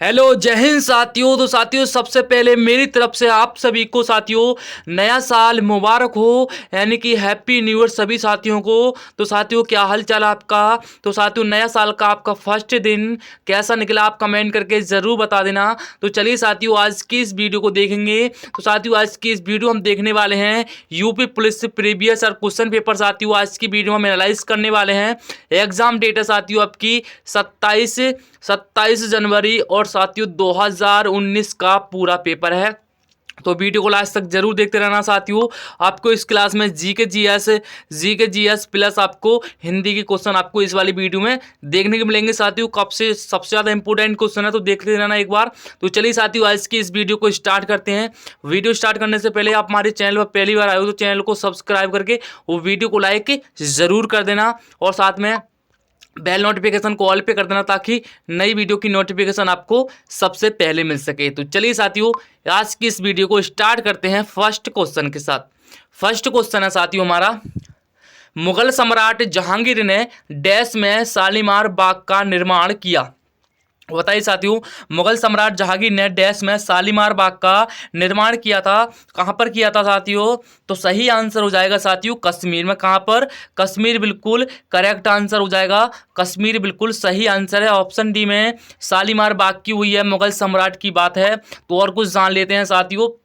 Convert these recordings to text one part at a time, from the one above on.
Hello जय हिंद साथियों। तो साथियों सबसे पहले मेरी तरफ से आप सभी को साथियों नया साल मुबारक हो, यानी कि हैप्पी न्यू ईयर सभी साथियों को। तो साथियों क्या हाल चाल आपका। तो साथियों नया साल का आपका फर्स्ट दिन कैसा निकला आप कमेंट करके ज़रूर बता देना। तो चलिए साथियों आज की इस वीडियो को देखेंगे। तो साथियों आज की इस वीडियो हम देखने वाले हैं यूपी पुलिस से प्रीवियस और क्वेश्चन पेपर साथियों आज की वीडियो में एनालाइज करने वाले हैं। एग्जाम डेट है साथियों आपकी 27 जनवरी और साथियों 2019 का पूरा पेपर है। तो वीडियो को लास्ट तक जरूर देखते रहना साथियों। आपको इस क्लास में जी के जी एस प्लस आपको हिंदी के क्वेश्चन आपको इस वाली वीडियो में देखने को मिलेंगे साथियों। कब से सबसे ज़्यादा इंपॉर्टेंट क्वेश्चन है तो देखते रहना एक बार। तो चलिए साथियों आज की इस वीडियो को स्टार्ट करते हैं। वीडियो स्टार्ट करने से पहले आप हमारे चैनल पर पहली बार आए हो तो चैनल को सब्सक्राइब करके वो वीडियो को लाइक ज़रूर कर देना और साथ में बेल नोटिफिकेशन को ऑल पे कर देना ताकि नई वीडियो की नोटिफिकेशन आपको सबसे पहले मिल सके। तो चलिए साथियों आज की इस वीडियो को स्टार्ट करते हैं फर्स्ट क्वेश्चन के साथ। फर्स्ट क्वेश्चन है साथियों हमारा, मुगल सम्राट जहांगीर ने डैश में शालीमार बाग का निर्माण किया। बताइए साथियों मुगल सम्राट जहांगीर ने डैश में शालीमार बाग का निर्माण किया था। कहाँ पर किया था साथियों। तो सही आंसर हो जाएगा साथियों कश्मीर में। कहाँ पर, कश्मीर बिल्कुल करेक्ट आंसर हो जाएगा। कश्मीर बिल्कुल सही आंसर है। ऑप्शन डी में शालीमार बाग की हुई है, मुगल सम्राट की बात है। तो और कुछ जान लेते हैं साथियों।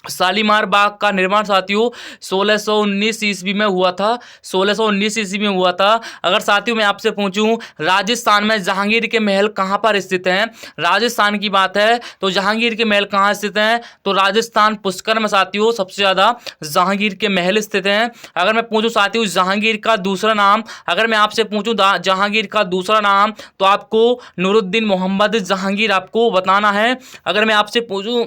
शालीमार बाग का निर्माण साथियों 1619 ईस्वी में हुआ था। 1619 ईस्वी में हुआ था। अगर साथियों मैं आपसे पूछूं राजस्थान में जहांगीर के महल कहाँ पर स्थित हैं, राजस्थान की बात है तो जहांगीर के महल कहाँ स्थित हैं। तो राजस्थान पुष्कर में साथियों सबसे ज़्यादा जहांगीर के महल स्थित हैं। अगर मैं पूछूं साथियों जहांगीर का दूसरा नाम, अगर मैं आपसे पूछूं जहांगीर का दूसरा नाम तो आपको नूरुद्दीन मोहम्मद जहांगीर आपको बताना है। अगर मैं आपसे पूछूं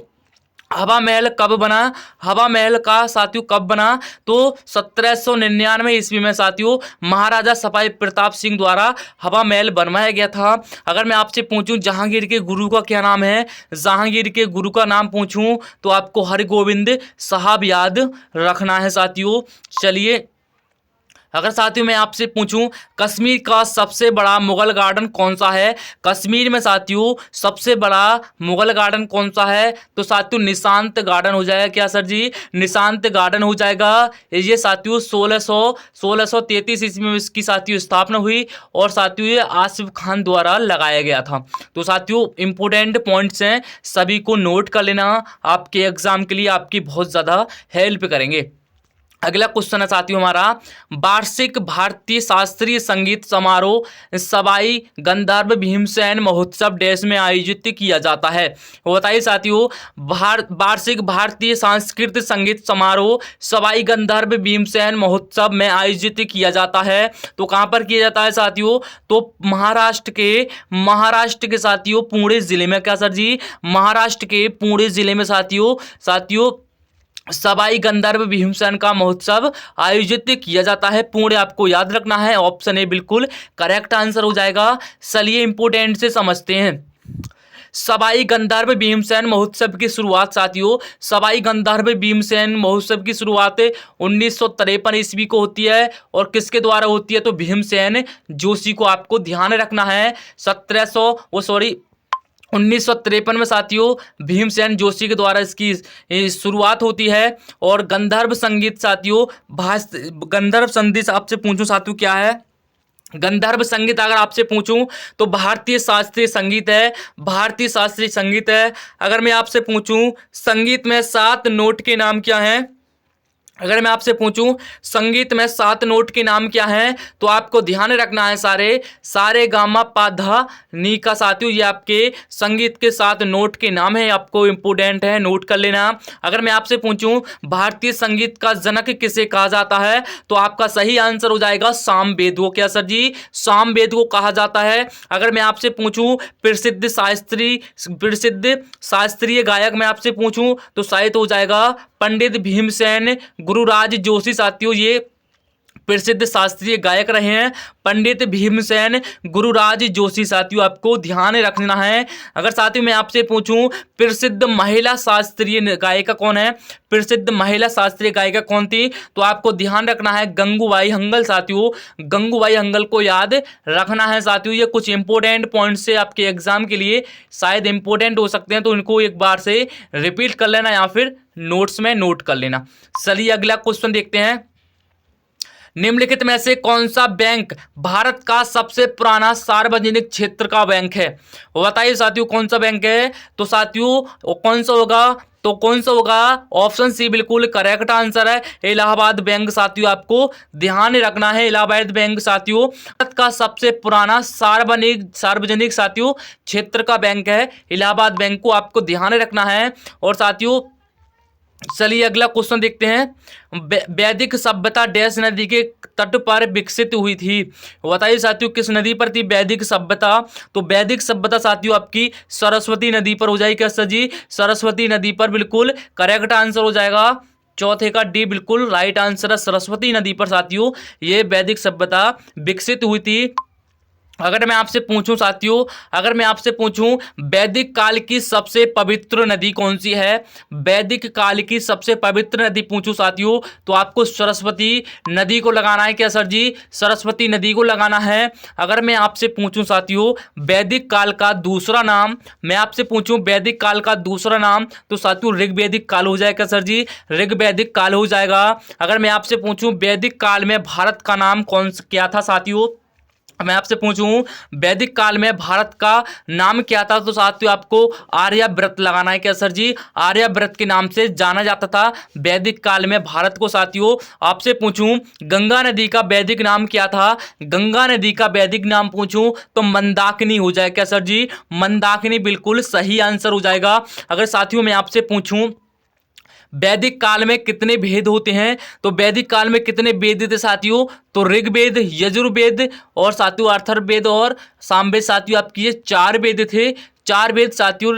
हवा महल कब बना, हवा महल का साथियों कब बना तो 1799 ईस्वी में साथियों महाराजा सवाई प्रताप सिंह द्वारा हवा महल बनवाया गया था। अगर मैं आपसे पूछूं जहांगीर के गुरु का क्या नाम है, जहांगीर के गुरु का नाम पूछूं तो आपको हरगोविंद साहब याद रखना है साथियों। चलिए अगर साथियों मैं आपसे पूछूं कश्मीर का सबसे बड़ा मुगल गार्डन कौन सा है, कश्मीर में साथियों सबसे बड़ा मुगल गार्डन कौन सा है तो साथियों निशांत गार्डन हो जाएगा। क्या सर जी, निशांत गार्डन हो जाएगा। ये साथियों 1633 ईस्वी में इसकी साथियों स्थापना हुई और साथियों ये आसिफ खान द्वारा लगाया गया था। तो साथियों इंपोर्टेंट पॉइंट्स हैं, सभी को नोट कर लेना, आपके एग्जाम के लिए आपकी बहुत ज़्यादा हेल्प करेंगे। अगला क्वेश्चन है साथियों हमारा, वार्षिक भारतीय शास्त्रीय संगीत समारोह सवाई गंधर्व भीमसेन महोत्सव देश में आयोजित किया जाता है। वो बताइए साथियों वार्षिक भारतीय सांस्कृतिक संगीत समारोह सवाई गंधर्व भीमसेन महोत्सव में आयोजित किया जाता है। तो कहाँ पर किया जाता है साथियों तो महाराष्ट्र के साथियों पुणे जिले में। क्या सर जी, महाराष्ट्र के पुणे जिले में साथियों सवाई गंधर्व भीमसेन का महोत्सव आयोजित किया जाता है। पुणे आपको याद रखना है। ऑप्शन ए बिल्कुल करेक्ट आंसर हो जाएगा। चलिए इंपोर्टेंट से समझते हैं। सवाई गंधर्व भीमसेन महोत्सव की शुरुआत साथियों, सवाई गंधर्व भीमसेन महोत्सव की शुरुआत 1953 ईस्वी को होती है और किसके द्वारा होती है तो भीमसेन जोशी को आपको ध्यान रखना है। 1953 में साथियों भीमसेन जोशी के द्वारा इसकी शुरुआत होती है। और गंधर्व संगीत साथियों गंधर्व संगीत आपसे पूछूं साथियों क्या है, गंधर्व संगीत अगर आपसे पूछूं तो भारतीय शास्त्रीय संगीत है। भारतीय शास्त्रीय संगीत है। अगर मैं आपसे पूछूं संगीत में 7 नोट के नाम क्या हैं, अगर मैं आपसे पूछूं संगीत में 7 नोट के नाम क्या हैं तो आपको ध्यान रखना है सारे गामा पा धा नी का साथियों ये आपके संगीत के 7 नोट के नाम है। आपको इंपोर्टेंट है, नोट कर लेना। अगर मैं आपसे पूछूं भारतीय संगीत का जनक किसे कहा जाता है तो आपका सही आंसर हो जाएगा सामवेद को। क्या सर जी, सामवेद को कहा जाता है। अगर मैं आपसे पूछूं प्रसिद्ध शास्त्रीय गायक मैं आपसे पूछूं तो शायद हो जाएगा पंडित भीमसेन गुरुराज जोशी साथियों ये प्रसिद्ध शास्त्रीय गायक रहे हैं पंडित भीमसेन गुरुराज जोशी। साथियों आपको ध्यान रखना है। अगर साथियों मैं आपसे पूछूं प्रसिद्ध महिला शास्त्रीय गायिका कौन है, प्रसिद्ध महिला शास्त्रीय गायिका कौन थी, तो आपको ध्यान रखना है गंगूबाई हंगल। साथियों गंगूबाई हंगल को याद रखना है। साथियों ये कुछ इंपॉर्टेंट पॉइंट से आपके एग्जाम के लिए शायद इंपॉर्टेंट हो सकते हैं, तो इनको एक बार से रिपीट कर लेना या फिर नोट्स में नोट कर लेना। चलिए अगला क्वेश्चन देखते हैं। निम्नलिखित में से कौन सा बैंक भारत का सबसे पुराना सार्वजनिक क्षेत्र का बैंक है? बताइए साथियों कौन सा बैंक है? तो साथियों कौन सा होगा, तो कौन सा होगा? ऑप्शन सी बिल्कुल करेक्ट आंसर है, इलाहाबाद बैंक। साथियों आपको ध्यान रखना है इलाहाबाद बैंक साथियों भारत का सबसे पुराना सार्वजनिक साथियों क्षेत्र का बैंक है इलाहाबाद बैंक को आपको ध्यान रखना है। और साथियों चलिए अगला क्वेश्चन देखते हैं। वैदिक सभ्यता डैश नदी के तट पर विकसित हुई थी? बताइए साथियों किस नदी पर थी वैदिक सभ्यता? तो वैदिक सभ्यता साथियों आपकी सरस्वती नदी पर हो जाएगी। क्या सर जी? सरस्वती नदी पर बिल्कुल करेक्ट आंसर हो जाएगा। चौथे का डी बिल्कुल राइट आंसर है, सरस्वती नदी पर साथियों ये वैदिक सभ्यता विकसित हुई थी। अगर मैं आपसे पूछूं साथियों, अगर मैं आपसे पूछूं वैदिक काल की सबसे पवित्र नदी कौन सी है, वैदिक काल की सबसे पवित्र नदी पूछूं साथियों, तो आपको सरस्वती नदी को लगाना है। क्या सर जी? सरस्वती नदी को लगाना है। अगर मैं आपसे पूछूं साथियों वैदिक काल का दूसरा नाम, मैं आपसे पूछूं वैदिक काल का दूसरा नाम, तो साथियों ऋग्वैदिक काल हो जाएगा। सर जी ऋग्वैदिक काल हो जाएगा। अगर मैं आपसे पूछूं वैदिक काल में भारत का नाम क्या था साथियों, मैं आपसे पूछूं वैदिक काल में भारत का नाम क्या था, तो साथियों आपको आर्यव्रत लगाना है। क्या सर जी? आर्यव्रत के नाम से जाना जाता था वैदिक काल में भारत को। साथियों आपसे पूछूं गंगा नदी का वैदिक नाम क्या था, गंगा नदी का वैदिक नाम पूछूं तो मंदाकिनी हो जाएगा। क्या सर जी? मंदाकिनी बिल्कुल सही आंसर हो जाएगा। अगर साथियों मैं आपसे पूछूं वैदिक काल में कितने भेद होते हैं, तो वैदिक काल में कितने वेद थे साथियों, तो ऋग्वेद, यजुर्वेद और साथियों अथर्ववेद और सामवेद। साथियों आपकी ये 4 वेद थे, 4 वेद साथियों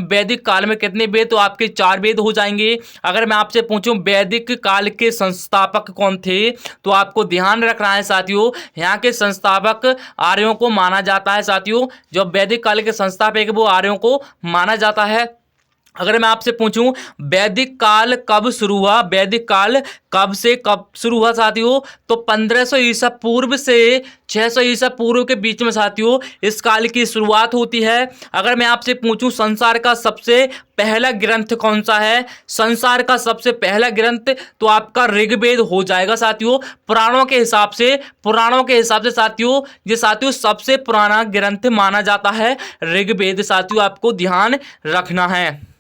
वैदिक काल में कितने वेद, तो आपके 4 वेद हो जाएंगे। अगर मैं आपसे पूछूं वैदिक काल के संस्थापक कौन थे, तो आपको ध्यान रखना है साथियों यहाँ के संस्थापक आर्यों को माना जाता है। साथियों जो वैदिक काल के संस्थापक है वो आर्यों को माना जाता है। अगर मैं आपसे पूछूं वैदिक काल कब शुरू हुआ, वैदिक काल कब से कब शुरू हुआ साथियों, तो 1500 ईसा पूर्व से 600 ईसा पूर्व के बीच में साथियों इस काल की शुरुआत होती है। अगर मैं आपसे पूछूं संसार का सबसे पहला ग्रंथ कौन सा है, संसार का सबसे पहला ग्रंथ तो आपका ऋग्वेद हो जाएगा। साथियों पुराणों के हिसाब से, पुराणों के हिसाब से साथियों ये साथियों सबसे पुराना ग्रंथ माना जाता है ऋग्वेद। साथियों आपको ध्यान रखना है।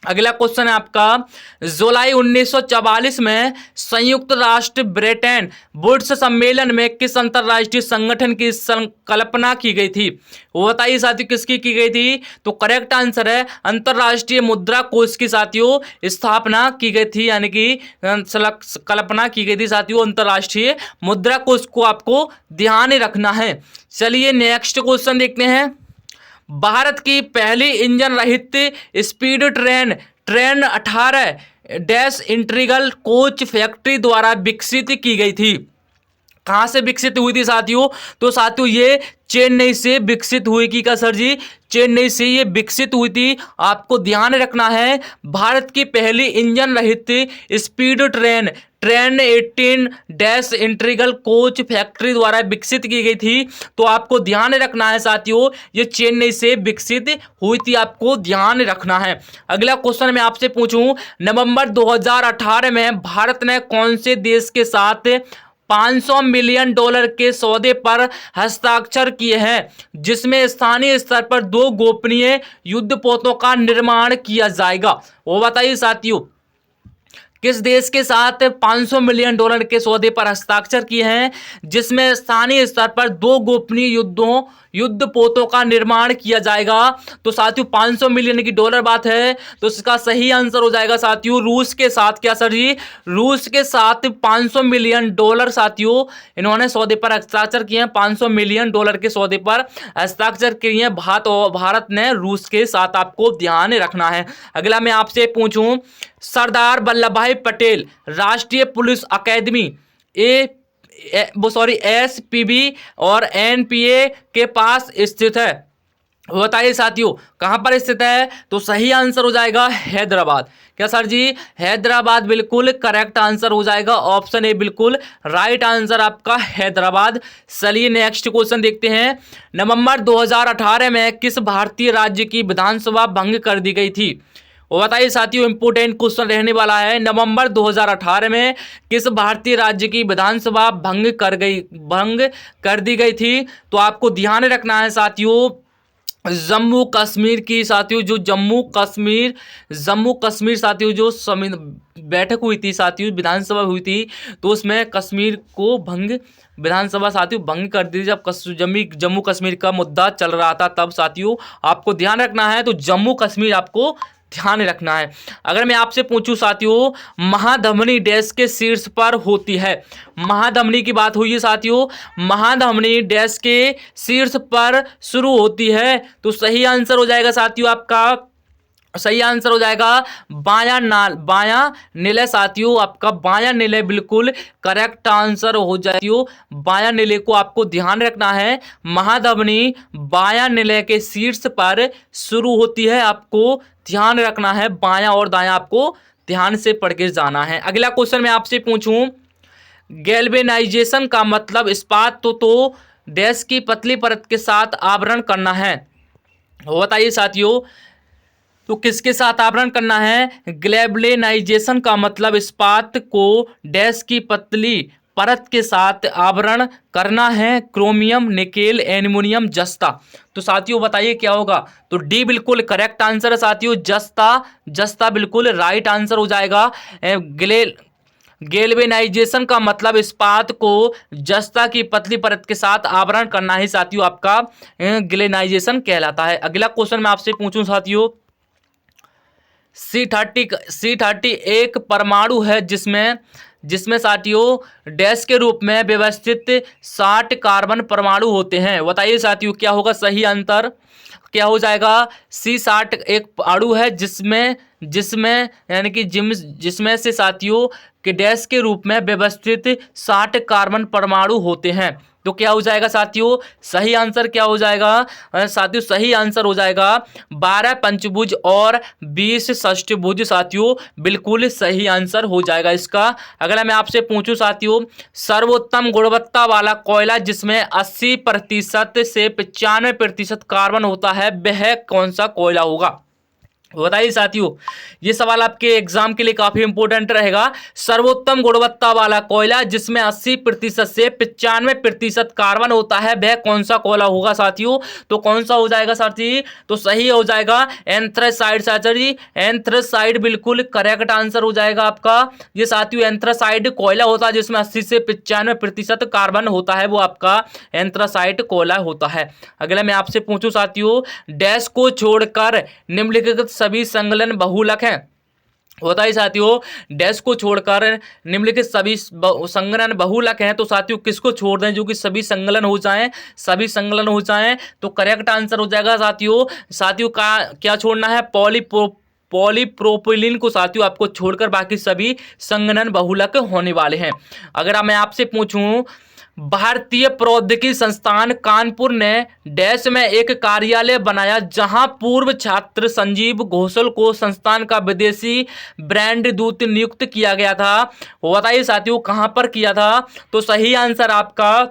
अगला क्वेश्चन है आपका जुलाई 1944 में संयुक्त राष्ट्र ब्रिटेन वुड्स सम्मेलन में किस अंतरराष्ट्रीय संगठन की कल्पना की गई थी? वो बताइए साथियों किसकी की गई थी, तो करेक्ट आंसर है अंतरराष्ट्रीय मुद्रा कोष की साथियों स्थापना की गई थी, यानी कि कल्पना की गई थी साथियों अंतरराष्ट्रीय मुद्रा कोष को आपको ध्यान रखना है। चलिए नेक्स्ट क्वेश्चन देखते हैं। भारत की पहली इंजन रहित speed train 18 dash integral coach factory द्वारा विकसित की गई थी। कहां से विकसित हुई थी साथियों, तो साथियों ये चेन्नई से विकसित हुई की का सर जी, चेन्नई से ये विकसित हुई थी। आपको ध्यान रखना है भारत की पहली इंजन रहित speed train 18 dash integral coach factory द्वारा विकसित की गई थी। तो आपको ध्यान रखना है साथियों ये चेन्नई से विकसित हुई थी, आपको ध्यान रखना है। अगला क्वेश्चन मैं आपसे पूछूं नवंबर 2018 में भारत ने कौन से देश के साथ $500 मिलियन के सौदे पर हस्ताक्षर किए हैं, जिसमें स्थानीय स्तर पर 2 गोपनीय युद्धपोतों का निर्माण किया जाएगा? वो बताइए साथियों किस देश के साथ $500 मिलियन के सौदे पर हस्ताक्षर किए हैं, जिसमें स्थानीय स्तर पर 2 गोपनीय युद्धपोतों का निर्माण किया जाएगा? तो साथियों 500 मिलियन की डॉलर बात है, तो इसका सही आंसर हो जाएगा साथियों रूस के साथ। क्या सर जी? रूस के साथ $500 मिलियन साथियों इन्होंने सौदे पर हस्ताक्षर किए हैं, $500 मिलियन के सौदे पर हस्ताक्षर किए हैं भारत ने रूस के साथ, आपको ध्यान रखना है। अगला मैं आपसे पूछूं सरदार वल्लभ भाई पटेल राष्ट्रीय पुलिस अकादमी एसपीबी और एनपीए के पास स्थित है। बताइए साथियों कहां पर स्थित है, तो सही आंसर हो जाएगा हैदराबाद। क्या सर जी, हैदराबाद बिल्कुल करेक्ट आंसर हो जाएगा, ऑप्शन ए बिल्कुल राइट आंसर आपका हैदराबाद। चलिए नेक्स्ट क्वेश्चन देखते हैं। नवंबर 2018 में किस भारतीय राज्य की विधानसभा भंग कर दी गई थी? वो बताइए साथियों, इंपोर्टेंट क्वेश्चन रहने वाला है। नवंबर 2018 में किस भारतीय राज्य की विधानसभा भंग कर दी गई थी? तो आपको ध्यान रखना है साथियों, जम्मू कश्मीर की साथियों, जो जम्मू कश्मीर साथियों जो बैठक हुई थी साथियों, विधानसभा हुई थी, तो उसमें कश्मीर को विधानसभा साथियों भंग कर दी, जब जम्मू कश्मीर का मुद्दा चल रहा था तब साथियों। आपको ध्यान रखना है, तो जम्मू कश्मीर आपको ध्यान रखना है। अगर मैं आपसे पूछूं साथियों, महाधमनी डैश के शीर्ष पर होती है? महाधमनी की बात हुई है साथियों, महाधमनी डैश के शीर्ष पर शुरू होती है, तो सही आंसर हो जाएगा साथियों आपका, सही आंसर हो जाएगा बायां निलय साथियों, आपका बायां निलय बिल्कुल करेक्ट आंसर हो जाएगा। बायां निलय को आपको ध्यान रखना है, महाधमनी बायां निलय के शीर्ष पर शुरू होती है, आपको ध्यान रखना है, बायां और दायां आपको ध्यान से पढ़ के जाना है। अगला क्वेश्चन मैं आपसे पूछूं, गैल्वेनाइजेशन का मतलब इस्पात तो डैश की पतली परत के साथ आवरण करना है। बताइए साथियों, तो किसके साथ आवरण करना है? ग्लैब्लेनाइजेशन का मतलब इस्पात को डैश की पतली परत के साथ आवरण करना है, क्रोमियम, निकेल, एल्युमिनियम, जस्ता। तो साथियों बताइए क्या होगा? तो डी बिल्कुल करेक्ट आंसर है साथियों, जस्ता बिल्कुल राइट आंसर हो जाएगा। गैल्वेनाइजेशन का मतलब इस्पात को जस्ता की पतली परत के साथ आवरण करना ही साथियों आपका गैल्वेनाइजेशन कहलाता है। अगला क्वेश्चन मैं आपसे पूछूं साथियों, C30 एक परमाणु है जिसमें साथियों डैश के रूप में व्यवस्थित 60 कार्बन परमाणु होते हैं। बताइए साथियों क्या होगा सही आंसर, क्या हो जाएगा? C60 एक अणु है जिसमें यानी कि जिसमें से साथियों के डैश के रूप में व्यवस्थित 60 कार्बन परमाणु होते हैं। तो क्या हो जाएगा साथियों, सही आंसर क्या हो जाएगा साथियों? सही आंसर हो जाएगा 12 पंचभुज और 20 षष्ठभुज साथियों, बिल्कुल सही आंसर हो जाएगा इसका। अगला मैं आपसे पूछूं साथियों, सर्वोत्तम गुणवत्ता वाला कोयला जिसमें 80% से 95% कार्बन होता है, वह कौन सा कोयला होगा? बताइए साथियों, ये सवाल आपके एग्जाम के लिए काफी इंपॉर्टेंट रहेगा। सर्वोत्तम गुणवत्ता वाला कोयला जिसमें 80% से 95% कार्बन होता है, वह कौन सा कोयला होगा साथियों? तो कौन सा हो जाएगा साथी? तो सही हो जाएगा एंथ्रासाइड साथी, एंथ्रासाइड बिल्कुल करेक्ट आंसर हो जाएगा आपका। ये साथियों एंथ्रासाइड कोयला होता है जिसमें 80 से 95% कार्बन होता है, वो आपका एंथ्रासाइड कोयला होता है। अगला मैं आपसे पूछूं साथियों, डैश को छोड़कर निम्नलिखित सभी संलग्न बहुलक हैं। बताइए साथियों, डैश को छोड़कर निम्नलिखित सभी संलग्न बहुलक हैं, तो साथियों किसको छोड़ दें जो कि सभी संलग्न हो जाएं, तो करेक्ट आंसर हो जाएगा साथियों का क्या छोड़ना है? पॉलीप्रोपिलीन को साथियों आपको छोड़कर बाकी सभी संलग्न बहुलक होने वाले हैं। अगर मैं आपसे पूछूं, भारतीय प्रौद्योगिकी संस्थान कानपुर ने डैश में एक कार्यालय बनाया जहां पूर्व छात्र संजीव घोषल को संस्थान का विदेशी ब्रांड दूत नियुक्त किया गया था। बताइए साथियों कहां पर किया था? तो सही आंसर आपका,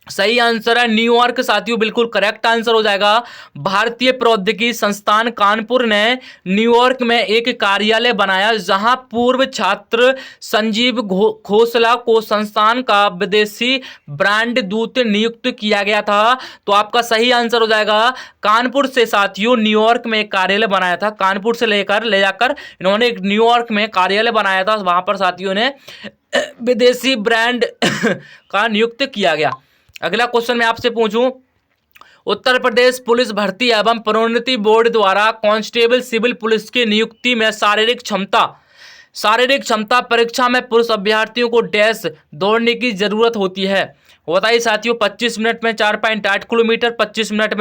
सही आंसर है न्यूयॉर्क साथियों, बिल्कुल करेक्ट आंसर हो जाएगा। भारतीय प्रौद्योगिकी संस्थान कानपुर ने न्यूयॉर्क में एक कार्यालय बनाया जहां पूर्व छात्र संजीव खोसला को संस्थान का विदेशी ब्रांड दूत नियुक्त किया गया था। तो आपका सही आंसर हो जाएगा कानपुर से साथियों न्यूयॉर्क में एक कार्यालय बनाया था, कानपुर से ले जाकर इन्होंने एक न्यूयॉर्क में कार्यालय बनाया था, वहां पर साथियों ने विदेशी ब्रांड का नियुक्त किया गया। अगला क्वेश्चन मैं आपसे पूछूं, उत्तर प्रदेश पुलिस भर्ती एवं प्रोन्नति बोर्ड द्वारा कांस्टेबल सिविल पुलिस की नियुक्ति में शारीरिक क्षमता परीक्षा में पुरुष अभ्यर्थियों को डैश दौड़ने की जरूरत होती है। बताइए साथियों, 25 मिनट में 4.8 किलोमीटर, 25 मिनट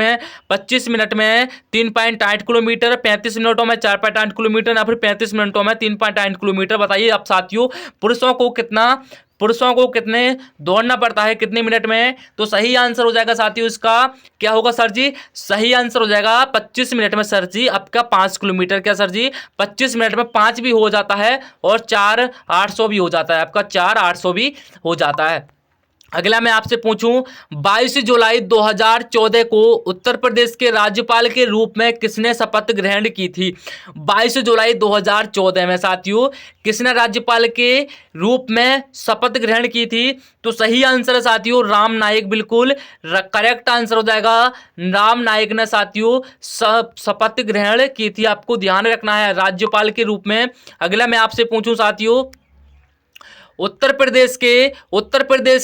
में 3.8 किलोमीटर, 35 मिनटों में 4.8 किलोमीटर या फिर 35 मिनटों में 3.8 किलोमीटर। बताइए आप साथियों, पुरुषों को कितना पुरुषों को कितने दौड़ना पड़ता है, कितने मिनट में? तो सही आंसर हो जाएगा साथियों इसका क्या होगा सर जी? सही आंसर हो जाएगा 25 मिनट में सर जी आपका 5 किलोमीटर। क्या सर जी? 25 मिनट में 5 भी हो जाता है और 4,800 भी हो जाता है, आपका 4,800 भी हो जाता है। अगला मैं आपसे पूछूं, 22 जुलाई 2014 को उत्तर प्रदेश के राज्यपाल के रूप में किसने शपथ ग्रहण की थी? 22 जुलाई 2014 में साथियों किसने राज्यपाल के रूप में शपथ ग्रहण की थी? तो सही आंसर है साथियों राम नाईक, बिल्कुल करेक्ट आंसर हो जाएगा। राम नाईक ने साथियों शपथ ग्रहण की थी, आपको ध्यान रखना है राज्यपाल के रूप में। अगला मैं आपसे पूछूं साथियों, उत्तर प्रदेश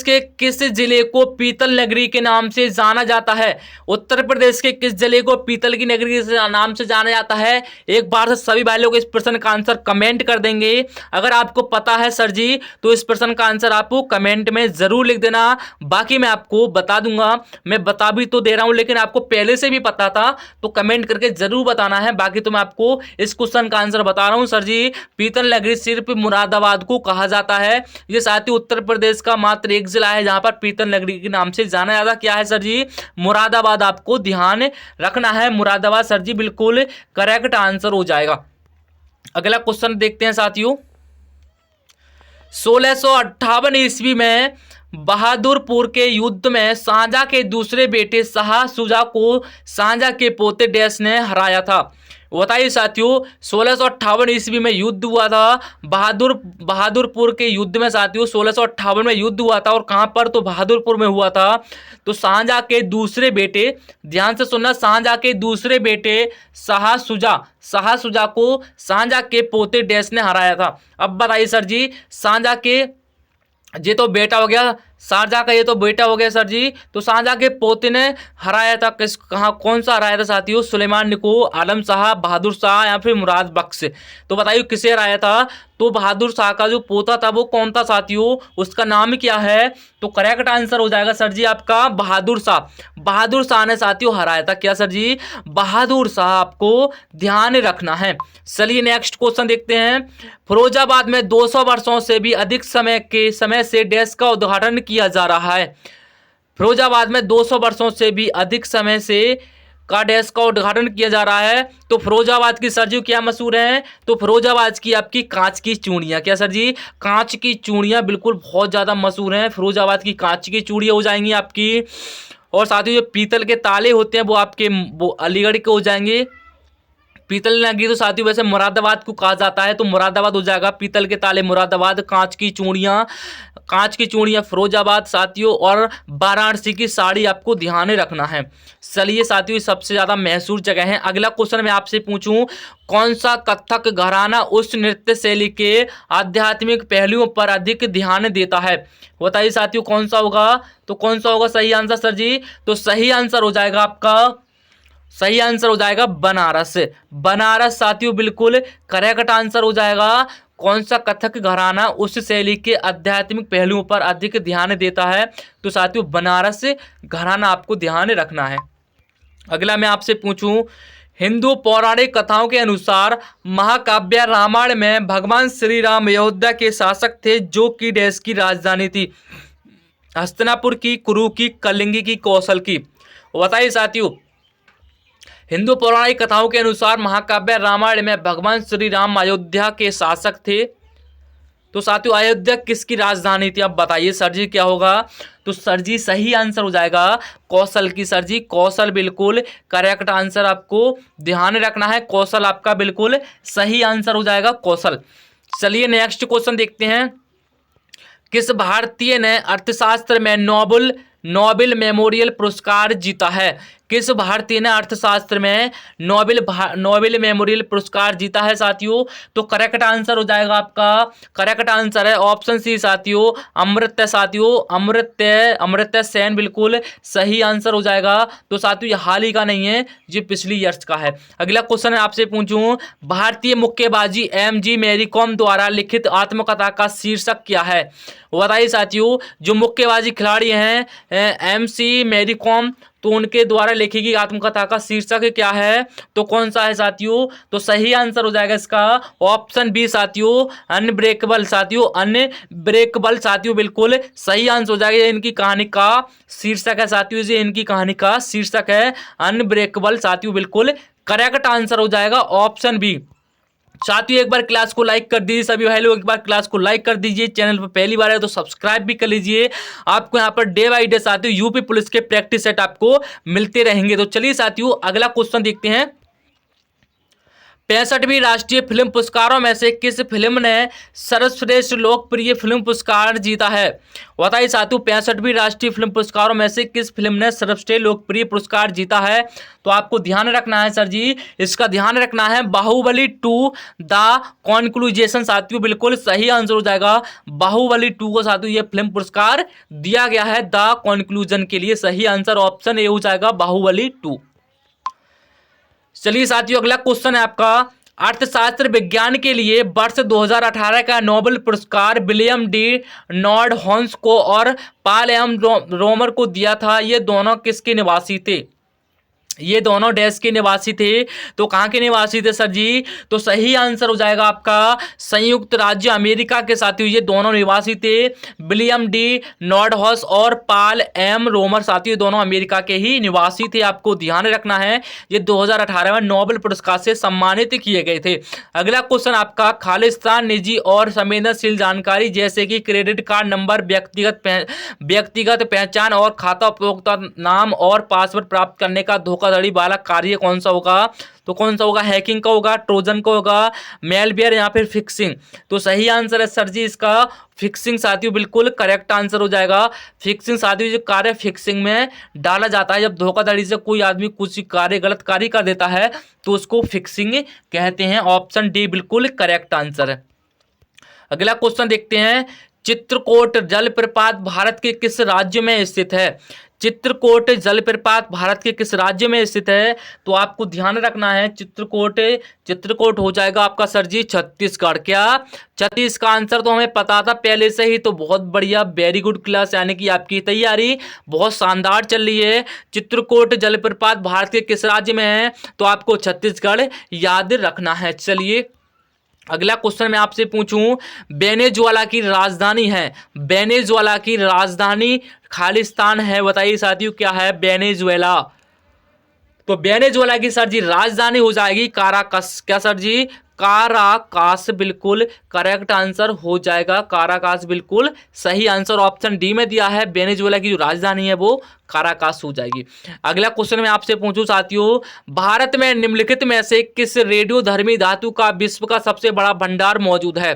के किस जिले को पीतल नगरी के नाम से जाना जाता है? उत्तर प्रदेश के किस जिले को पीतल की नगरी के नाम से जाना जाता है? एक बार से सभी भाई लोग इस प्रश्न का आंसर कमेंट कर देंगे। अगर आपको पता है सर जी तो इस प्रश्न का आंसर आपको कमेंट में जरूर लिख देना। बाकी मैं आपको बता दूंगा, मैं बता भी तो दे रहा हूं लेकिन आपको पहले से भी पता था तो कमेंट करके जरूर बताना है। बाकी तो मैं आपको इस क्वेश्चन का आंसर बता रहा हूं सर जी, पीतल नगरी सिर्फ मुरादाबाद को कहा जाता है। ये साथियों उत्तर प्रदेश का मात्र एक जिला है जहां पर पीतल नगरी के नाम से जाना जाता क्या है सर जी? मुरादाबाद। आपको ध्यान रखना है मुरादाबाद सर जी, बिल्कुल करेक्ट आंसर हो जाएगा। अगला क्वेश्चन देखते हैं साथियों, 1658 ईस्वी में बहादुरपुर के युद्ध में शाहजहां के दूसरे बेटे शाह शुजा को शाहजहां के पोते डैश ने हराया था? बताइए साथियों 1658 ईस्वी में युद्ध हुआ था, बहादुरपुर के युद्ध में साथियों 1658 में युद्ध हुआ था और कहां पर? तो बहादुरपुर में हुआ था। तो शाहजहां के दूसरे बेटे, ध्यान से सुनना, शाहजहां के दूसरे बेटे शाह शुजा को शाहजहां के पोते डैश ने हराया था। अब बताइए सर जी, शाहजहां के ये तो बेटा हो गया, शाहजहां का ये तो बेटा हो गया सर जी, तो शाहजहां के पोते ने हराया था किस, कहाँ, कौन सा हराया था साथियों? सुलेमान को, आलम शाह, बहादुर शाह या फिर मुराद बख्श? तो बताइए किसे हराया था? तो बहादुर शाह का जो पोता था वो कौन था साथियों? उसका नाम क्या है? तो करेक्ट आंसर हो जाएगा सर जी आपका बहादुर शाह। बहादुर शाह ने साथियों हराया था। क्या सर जी? बहादुर शाह, आपको ध्यान रखना है। चलिए नेक्स्ट क्वेश्चन देखते हैं, फिरोजाबाद में 200 वर्षों से भी अधिक समय से डैश का उद्घाटन किया जा रहा है? फिरोजाबाद में 200 वर्षों से भी अधिक समय से का डैश का उद्घाटन किया जा रहा है। तो फिरोजाबाद की सर जी क्या मशहूर है? तो फिरोजाबाद की आपकी कांच की चूड़ियां। क्या सर जी? कांच की चूड़ियां बिल्कुल बहुत ज्यादा मशहूर हैं। फिरोजाबाद की कांच की चूड़ियां हो जाएंगी आपकी, और साथ ही जो पीतल के ताले होते हैं वो आपके अलीगढ़ के हो जाएंगे। पीतल नगरी तो साथियों वैसे मुरादाबाद को कहा जाता है, तो मुरादाबाद हो जाएगा। पीतल के ताले मुरादाबाद, कांच की चूड़ियां फिरोजाबाद साथियों, और वाराणसी की साड़ी आपको ध्यान रखना है। चलिए साथियों सबसे ज्यादा मशहूर जगह है। अगला क्वेश्चन मैं आपसे पूछूं, कौन सा कथक घराना उस नृत्य शैली के आध्यात्मिक पहलुओं पर अधिक ध्यान देता है? बताइए साथियों कौन सा होगा? तो कौन सा होगा सही आंसर सर जी? तो सही आंसर हो जाएगा आपका, सही आंसर हो जाएगा बनारस। बनारस साथियों बिल्कुल करेक्ट आंसर हो जाएगा। कौन सा कथक घराना उस शैली के आध्यात्मिक पहलुओं पर अधिक ध्यान देता है? तो साथियों बनारस घराना आपको ध्यान रखना है। अगला मैं आपसे पूछूं, हिंदू पौराणिक कथाओं के अनुसार महाकाव्य रामायण में भगवान श्री राम अयोध्या के शासक थे जो कि देश की राजधानी थी? हस्तिनापुर की, कुरु की, कलिंगी की, कौशल की? बताइए साथियों हिंदू पौराणिक कथाओं के अनुसार महाकाव्य रामायण में भगवान श्री राम अयोध्या के शासक थे, तो साथियों अयोध्या किसकी राजधानी थी? अब बताइए सर जी क्या होगा? तो सर जी सही आंसर हो जाएगा कौशल की। सर जी कौशल बिल्कुल करेक्ट आंसर, आपको ध्यान रखना है। कौशल आपका बिल्कुल सही आंसर हो जाएगा, कौशल। चलिए नेक्स्ट क्वेश्चन देखते हैं, किस भारतीय ने अर्थशास्त्र में नोबेल मेमोरियल पुरस्कार जीता है? किस भारतीय ने अर्थशास्त्र में नोबेल मेमोरियल पुरस्कार जीता है साथियों? तो करेक्ट आंसर हो जाएगा आपका, करेक्ट आंसर है ऑप्शन सी साथियों, अमर्त्य साथियों, अमर्त्य सेन बिल्कुल सही आंसर हो जाएगा। तो साथियों ये हाल ही का नहीं है, ये पिछली ईयर्स का है। अगला क्वेश्चन आपसे पूछूं, भारतीय मुक्केबाजी MG मैरी कॉम द्वारा लिखित आत्मकथा का शीर्षक क्या है? बताइए साथियों जो मुक्केबाजी खिलाड़ी हैं MC मैरी कॉम, तो उनके द्वारा लिखी गई आत्मकथा का शीर्षक क्या है, तो कौन सा है साथियों, तो सही आंसर हो जाएगा इसका ऑप्शन बी साथियों, अनब्रेकेबल साथियों, अनब्रेकेबल साथियों, बिल्कुल सही आंसर हो जाएगा। इनकी कहानी का शीर्षक है साथियों, ये इनकी कहानी का शीर्षक है अनब्रेकेबल साथियों, बिल्कुल करेक्ट आंसर हो जाएगा ऑप्शन बी। साथियों एक बार क्लास को लाइक कर दीजिए, सभी भाई लोग एक बार क्लास को लाइक कर दीजिए, चैनल पर पहली बार है तो सब्सक्राइब भी कर लीजिए। आपको यहाँ पर डे बाय डे साथियों यूपी पुलिस के प्रैक्टिस सेट आपको मिलते रहेंगे। तो चलिए साथियों अगला क्वेश्चन देखते हैं। 65वीं राष्ट्रीय फिल्म पुरस्कारों में से किस फिल्म ने सर्वश्रेष्ठ लोकप्रिय फिल्म पुरस्कार जीता है, बताइए साथियों 65वीं राष्ट्रीय फिल्म पुरस्कारों में से किस फिल्म ने सर्वश्रेष्ठ लोकप्रिय पुरस्कार जीता है। तो आपको ध्यान रखना है सर जी, इसका ध्यान रखना है बाहुबली 2 द कॉन्क्लूजन साथियों, बिल्कुल सही आंसर हो जाएगा। बाहुबली 2 को साथियों ये फिल्म पुरस्कार दिया गया है द कॉन्क्लूजन के लिए, सही आंसर ऑप्शन ए हो जाएगा बाहुबली 2। चलिए साथियों अगला क्वेश्चन है आपका, अर्थशास्त्र विज्ञान के लिए वर्ष 2018 का नोबेल पुरस्कार विलियम डी नॉर्डहॉन्स को और पॉल एम रोमर को दिया था, ये दोनों किसके निवासी थे, ये दोनों देश के निवासी थे। तो कहाँ के निवासी थे सर जी, तो सही आंसर हो जाएगा आपका संयुक्त राज्य अमेरिका के साथियों, ये दोनों निवासी थे विलियम डी नॉर्डहॉस और पॉल एम रोमर साथियों, दोनों अमेरिका के ही निवासी थे। आपको ध्यान रखना है ये 2018 में नोबेल पुरस्कार से सम्मानित किए गए थे। अगला क्वेश्चन आपका, खालिस्तान निजी और संवेदनशील जानकारी जैसे कि क्रेडिट कार्ड नंबर, व्यक्तिगत पहचान और खाता उपभोक्ता नाम और पासवर्ड प्राप्त करने का धोखाधड़ी वाला कार्य कौन सा होगा, तो कौन सा होगा, हैकिंग का होगा, ट्रोजन का होगा, मेलवेयर या फिर फिक्सिंग। तो सही आंसर है सर जी इसका फिक्सिंग साथियों, बिल्कुल करेक्ट आंसर हो जाएगा। फिक्सिंग साथियों जो कार्य फिक्सिंग में डाला जाता है, जब धोखाधड़ी से कोई आदमी कुछ कार्य गलत कार्य कर देता है तो उसको फिक्सिंग कहते हैं, ऑप्शन डी बिल्कुल करेक्ट आंसर है। अगला क्वेश्चन देखते हैं, चित्रकूट जलप्रपात भारत के किस राज्य में स्थित है, चित्रकूट जलप्रपात भारत के किस राज्य में स्थित है। तो आपको ध्यान रखना है चित्रकूट हो जाएगा आपका सर जी छत्तीसगढ़। क्या छत्तीस का आंसर तो हमें पता था पहले से ही, तो बहुत बढ़िया, वेरी गुड क्लास, यानी कि आपकी तैयारी बहुत शानदार चल रही है। चित्रकूट जलप्रपात भारत के किस राज्य में है, तो आपको छत्तीसगढ़ याद रखना है। चलिए अगला क्वेश्चन मैं आपसे पूछूं, वेनेजुएला की राजधानी है, वेनेजुएला की राजधानी खालिस्तान है, बताइए साथियों क्या है वेनेजुएला। तो वेनेजुएला की सर जी राजधानी हो जाएगी काराकस। क्या सर जी, काराकास, बिल्कुल करेक्ट आंसर हो जाएगा काराकास, बिल्कुल सही आंसर ऑप्शन डी में दिया है। वेनेजुएला की जो राजधानी है वो काराकास हो जाएगी। अगला क्वेश्चन मैं आपसे पूछूं साथियों, भारत में निम्नलिखित में से किस रेडियोधर्मी धातु का विश्व का सबसे बड़ा भंडार मौजूद है,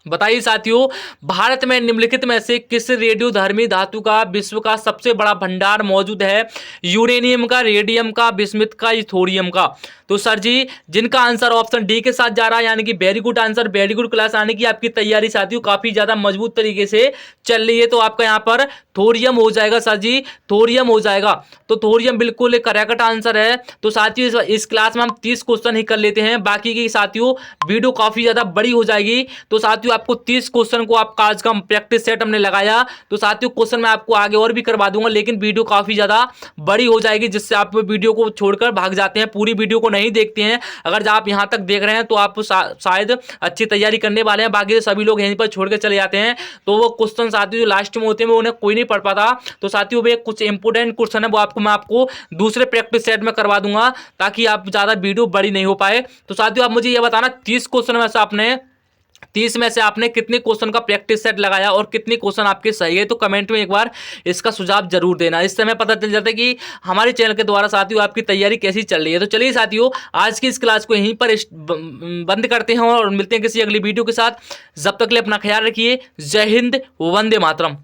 बताइए साथियों भारत में निम्नलिखित में से किस रेडियोधर्मी धातु का विश्व का सबसे बड़ा भंडार मौजूद है, यूरेनियम का, रेडियम का, बिस्मिथ का, थोरियम का। तो सर जी जिनका आंसर ऑप्शन डी के साथ जा रहा है, यानी कि very good answer, very good class, यानी कि आपकी तैयारी साथियों काफी ज्यादा मजबूत तरीके से चल रही है। तो आपका यहाँ पर थोरियम हो जाएगा सर जी, थोरियम हो जाएगा। तो थोरियम बिल्कुल करेक्ट आंसर है। तो साथियों इस क्लास में हम 30 क्वेश्चन ही कर लेते हैं, बाकी की साथियों वीडियो काफी ज्यादा बड़ी हो जाएगी। तो साथियों आपको 30 क्वेश्चन को आपका आज का प्रैक्टिस सेट हमने लगाया, तो साथियों क्वेश्चन मैं आपको आगे और भी करवा दूंगा, लेकिन वीडियो काफी ज्यादा बड़ी हो जाएगी, जिससे आप वीडियो को छोड़कर भाग जाते हैं, पूरी वीडियो को नहीं देखते हैं। अगर आप यहां तक देख रहे हैं तो आप शायद अच्छी तैयारी करने वाले हैं, बाकी सभी लोग यहीं पर छोड़ के चले जाते हैं। तो वो क्वेश्चन साथियों जो लास्ट में होते हैं वो उन्हें कोई नहीं पढ़ पाता। तो साथियों वे कुछ इंपोर्टेंट क्वेश्चन है वो मैं आपको दूसरे प्रैक्टिस सेट में करवा दूंगा, ताकि आप ज्यादा वीडियो बड़ी नहीं हो पाए। तो साथियों आप मुझे ये बताना 30 क्वेश्चन में से आपने 30 में से आपने कितने क्वेश्चन का प्रैक्टिस सेट लगाया और कितने क्वेश्चन आपके सही है, तो कमेंट में एक बार इसका सुझाव जरूर देना। इससे हमें पता चल जाता है कि हमारे चैनल के द्वारा साथियों आपकी तैयारी कैसी चल रही है। तो चलिए साथियों आज की इस क्लास को यहीं पर बंद करते हैं और मिलते हैं किसी अगली वीडियो के साथ। जब तक के लिए अपना ख्याल रखिए। जय हिंद, वंदे मातरम।